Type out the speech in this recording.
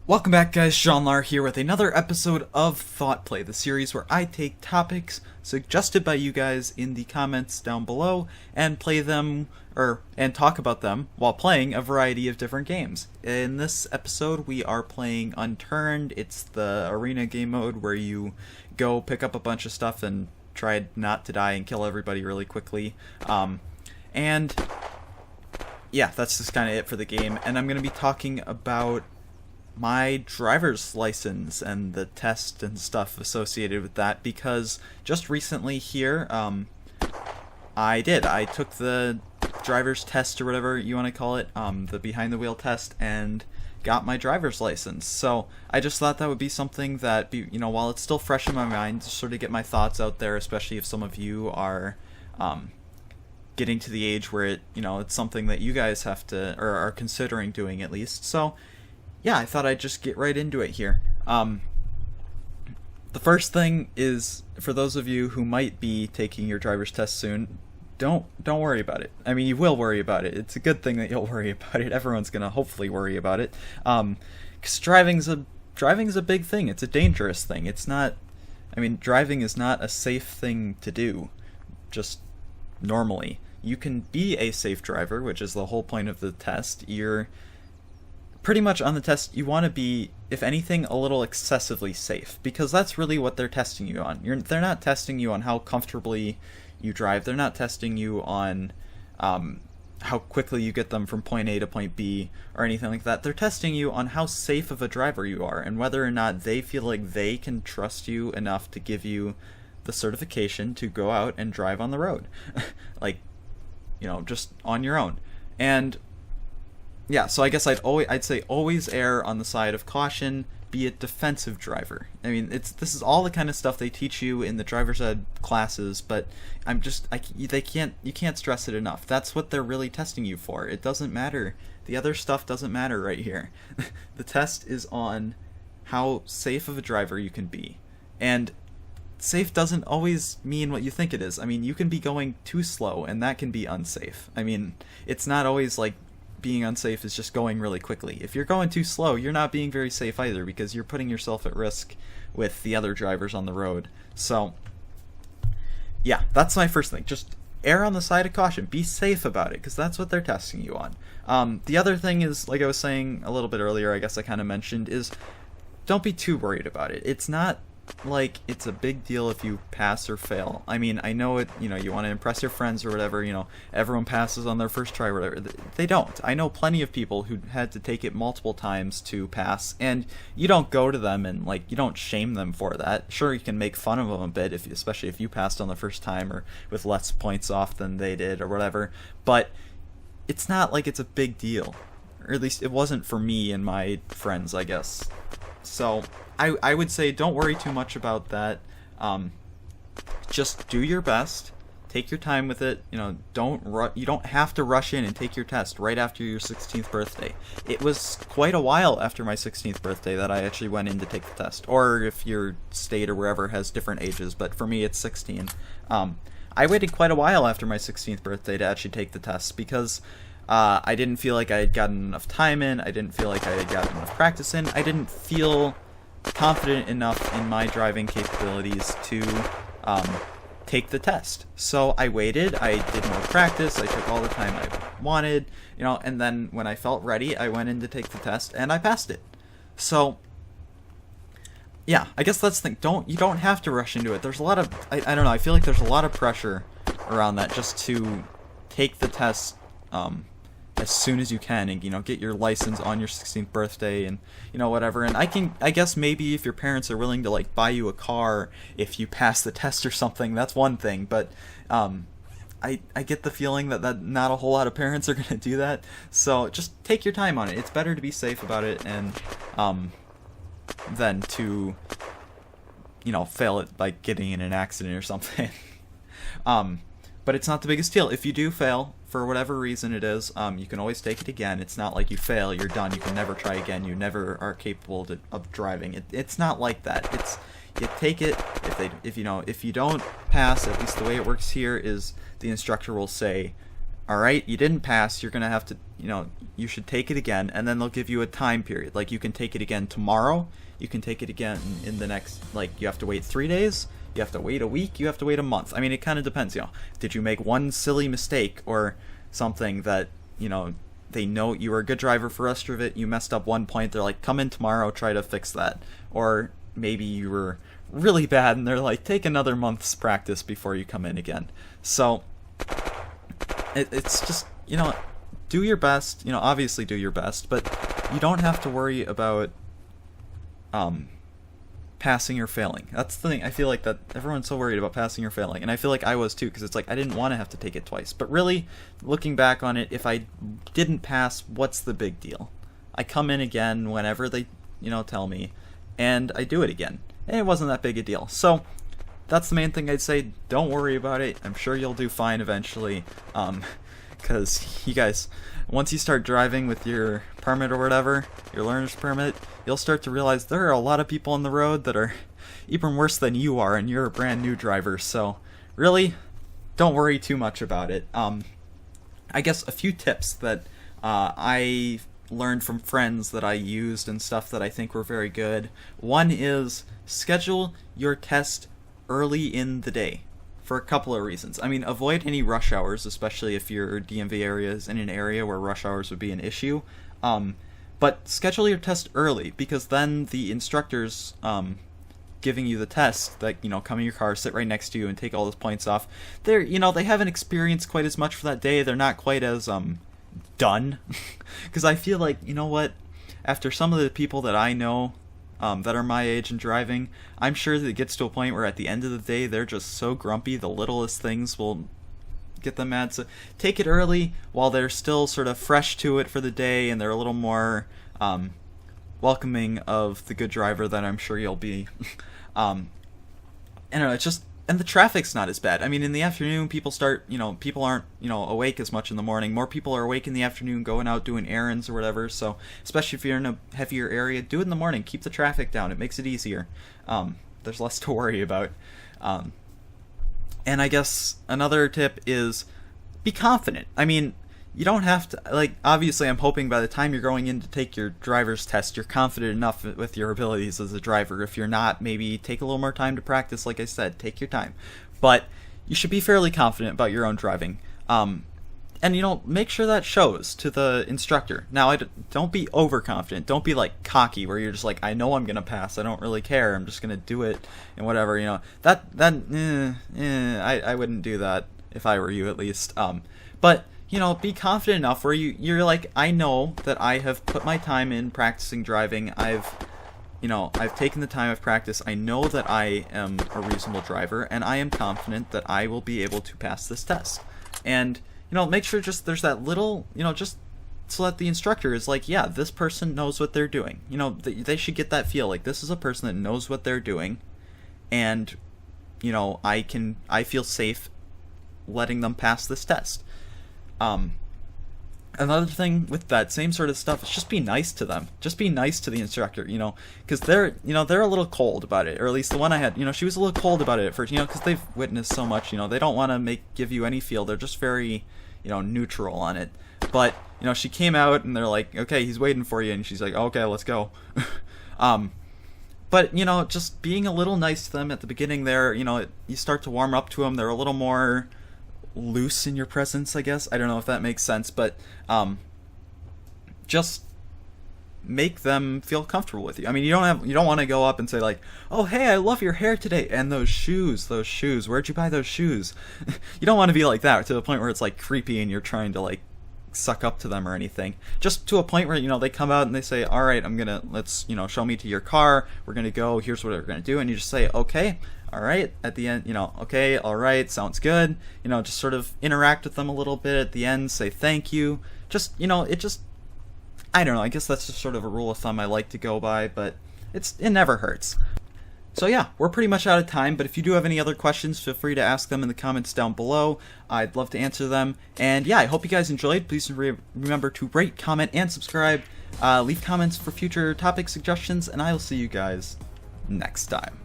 Welcome back, guys. Jonlar here with another episode of Thought Play, the series where I take topics suggested by you guys in the comments down below and play them, and talk about them while playing a variety of different games. In this episode, we are playing Unturned. It's the arena game mode where you go pick up a bunch of stuff and try not to die and kill everybody really quickly. And yeah, that's just kind of it for the game. And I'm going to be talking about my driver's license and the test and stuff associated with that, because just recently here, I took the driver's test, or whatever you want to call it, the behind the wheel test, and got my driver's license. So I just thought that would be something that, while it's still fresh in my mind, to sort of get my thoughts out there, especially if some of you are getting to the age where it's something that you guys have to, or are considering doing at least. So yeah, I thought I'd just get right into it here. The first thing is, for those of you who might be taking your driver's test soon, don't worry about it. I mean, you will worry about it. It's a good thing that you'll worry about it. Everyone's gonna hopefully worry about it. 'Cause driving's a big thing. It's a dangerous thing. It's not. I mean, driving is not a safe thing to do. Just normally, you can be a safe driver, which is the whole point of the test. You're pretty much on the test, you want to be, if anything, a little excessively safe, because that's really what they're testing you on. They're not testing you on how comfortably you drive. They're not testing you on how quickly you get them from point A to point B or anything like that. They're testing you on how safe of a driver you are and whether or not they feel like they can trust you enough to give you the certification to go out and drive on the road. Like, just on your own. And yeah, so I guess I'd say always err on the side of caution. Be a defensive driver. I mean, this is all the kind of stuff they teach you in the driver's ed classes, but you can't stress it enough. That's what they're really testing you for. It doesn't matter. The other stuff doesn't matter right here. The test is on how safe of a driver you can be. And safe doesn't always mean what you think it is. I mean, you can be going too slow, and that can be unsafe. I mean, it's not always like being unsafe is just going really quickly. If you're going too slow, you're not being very safe either, because you're putting yourself at risk with the other drivers on the road. So yeah, that's my first thing. Just err on the side of caution. Be safe about it, because that's what they're testing you on. The other thing is, like I was saying a little bit earlier, I guess I kind of mentioned, is don't be too worried about it. It's not like it's a big deal if you pass or fail. I mean, I know it, you want to impress your friends or whatever, everyone passes on their first try or whatever. They don't. I know plenty of people who had to take it multiple times to pass, and you don't go to them and, you don't shame them for that. Sure, you can make fun of them a bit, especially if you passed on the first time or with less points off than they did or whatever, but it's not like it's a big deal. Or at least it wasn't for me and my friends, I guess. So I would say don't worry too much about that. Just do your best. Take your time with it. You don't have to rush in and take your test right after your 16th birthday. It was quite a while after my 16th birthday that I actually went in to take the test. Or if your state or wherever has different ages, but for me it's 16. I waited quite a while after my 16th birthday to actually take the test, because I didn't feel like I had gotten enough time in. I didn't feel like I had gotten enough practice in. I didn't feel confident enough in my driving capabilities to take the test. So I waited. I did more practice. I took all the time I wanted, and then when I felt ready, I went in to take the test, and I passed it. So yeah, I guess that's the thing. You don't have to rush into it. There's a lot of, I don't know, I feel like there's a lot of pressure around that, just to take the test as soon as you can, and get your license on your 16th birthday, and whatever. And I guess maybe if your parents are willing to buy you a car if you pass the test or something, that's one thing. But I get the feeling that not a whole lot of parents are going to do that. So just take your time on it. It's better to be safe about it, and than to fail it by getting in an accident or something. But it's not the biggest deal. If you do fail, for whatever reason it is, you can always take it again. It's not like you fail, you're done, you can never try again, you never are capable of driving. It's not like that. You take it. If you don't pass, at least the way it works here is the instructor will say, Alright, you didn't pass, you're gonna have to, you should take it again, and then they'll give you a time period. Like, you can take it again tomorrow, you can take it again in the next, like, you have to wait 3 days, you have to wait a week, you have to wait a month. I mean, it kind of depends, Did you make one silly mistake or something that, they know you were a good driver for the rest of it, you messed up one point, they're like, come in tomorrow, try to fix that. Or maybe you were really bad and they're like, take another month's practice before you come in again. So it's just, do your best, obviously do your best, but you don't have to worry about passing or failing. That's the thing. I feel like that everyone's so worried about passing or failing, and I feel like I was too, because it's like I didn't want to have to take it twice. But really, looking back on it, if I didn't pass, what's the big deal? I come in again whenever they, tell me, and I do it again. And it wasn't that big a deal. So that's the main thing I'd say. Don't worry about it. I'm sure you'll do fine eventually. Because you guys, once you start driving with your permit or whatever, your learner's permit, you'll start to realize there are a lot of people on the road that are even worse than you are, and you're a brand new driver. So really, don't worry too much about it. I guess a few tips that I learned from friends that I used and stuff that I think were very good. One is schedule your test early in the day. For a couple of reasons. I mean, avoid any rush hours, especially if your DMV area is in an area where rush hours would be an issue. But schedule your test early, because then the instructors giving you the test, that, come in your car, sit right next to you, and take all those points off, they're, they haven't experienced quite as much for that day. They're not quite as done. Because I feel like, after some of the people that I know that are my age and driving, I'm sure that it gets to a point where at the end of the day they're just so grumpy the littlest things will get them mad. So take it early while they're still sort of fresh to it for the day, and they're a little more welcoming of the good driver that I'm sure you'll be. It's just, and the traffic's not as bad. I mean, in the afternoon, people start, people aren't, awake as much in the morning. More people are awake in the afternoon, going out doing errands or whatever. So, especially if you're in a heavier area, do it in the morning. Keep the traffic down. It makes it easier. There's less to worry about. And I guess another tip is be confident. I mean, you don't have to, obviously I'm hoping by the time you're going in to take your driver's test, you're confident enough with your abilities as a driver. If you're not, maybe take a little more time to practice. Like I said, take your time. But you should be fairly confident about your own driving. And, make sure that shows to the instructor. Now, don't be overconfident. Don't be, cocky, where you're just like, I know I'm going to pass. I don't really care. I'm just going to do it and whatever, I wouldn't do that if I were you, at least. But be confident enough where you're like, I know that I have put my time in practicing driving. I've taken the time of practice. I know that I am a reasonable driver, and I am confident that I will be able to pass this test. And, make sure just there's that little, just so that the instructor is like, yeah, this person knows what they're doing. They should get that feel, like, this is a person that knows what they're doing, and, I feel safe letting them pass this test. Another thing with that same sort of stuff is just be nice to them. Just be nice to the instructor, because they're a little cold about it, or at least the one I had, she was a little cold about it at first, because they've witnessed so much, they don't want to give you any feel. They're just very, neutral on it. But, she came out and they're like, okay, he's waiting for you, and she's like, okay, let's go. But, just being a little nice to them at the beginning there, you start to warm up to them. They're a little more loose in your presence, I guess. I don't know if that makes sense, but just make them feel comfortable with you. I mean, you don't want to go up and say like, oh, hey, I love your hair today, and those shoes, where'd you buy those shoes? You don't want to be like that to the point where it's like creepy and you're trying to like suck up to them or anything. Just to a point where, they come out and they say, all right, let's, show me to your car. We're going to go, here's what we're going to do. And you just say, okay, all right, at the end, okay, all right, sounds good. Just sort of interact with them a little bit at the end, say thank you. Just, I don't know, I guess that's just sort of a rule of thumb I like to go by, but it never hurts. So yeah, we're pretty much out of time, but if you do have any other questions, feel free to ask them in the comments down below. I'd love to answer them. And yeah, I hope you guys enjoyed. Please remember to rate, comment, and subscribe. Leave comments for future topic suggestions, and I will see you guys next time.